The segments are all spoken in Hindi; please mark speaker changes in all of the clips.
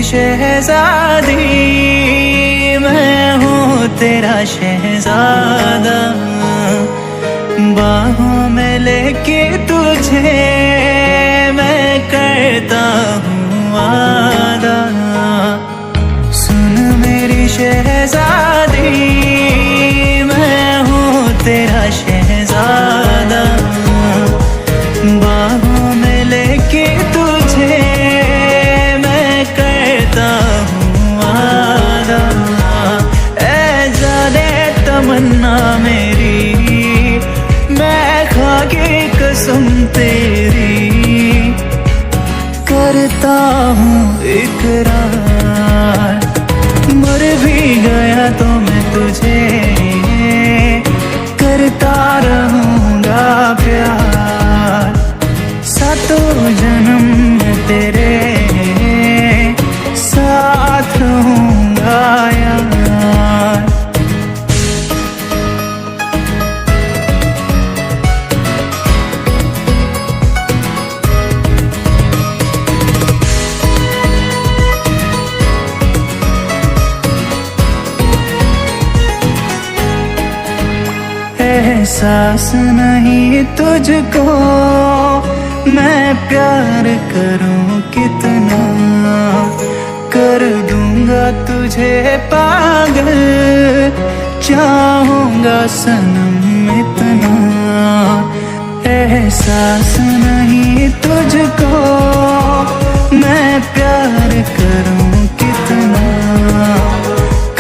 Speaker 1: शहजादी, मैं हूँ तेरा शहजादा। बाहों में लेके तुझे मैं करता हूँ वादा। सुन मेरी शहजादी, मैं हूँ तेरा शहजादा। बाहों में लेके तुझे मैं करता हूँ वादा। ऐ जाने तमन्ना मेरी, मैं खा के कसम तेरी करता हूँ इकरार। मर भी गया तो मैं तुझे करता रहूँगा प्यार। सातों जन्म में तेरे साथ रहूँगा यार। एहसास नहीं तुझको मैं प्यार करूं कितना, कर दूंगा तुझे पागल, चाहूंगा सनम इतना। एहसास नहीं तुझको मैं प्यार करूं कितना,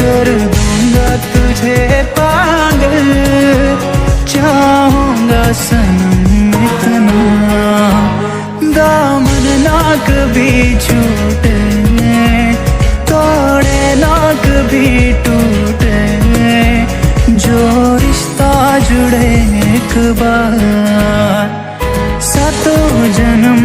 Speaker 1: कर दूंगा तुझे पागल, चाहूंगा सनम इतना। दामन ना कभी छूटे, तोड़े ना कभी टूटे, जो रिश्ता जुड़े एक बार। सातों जन्म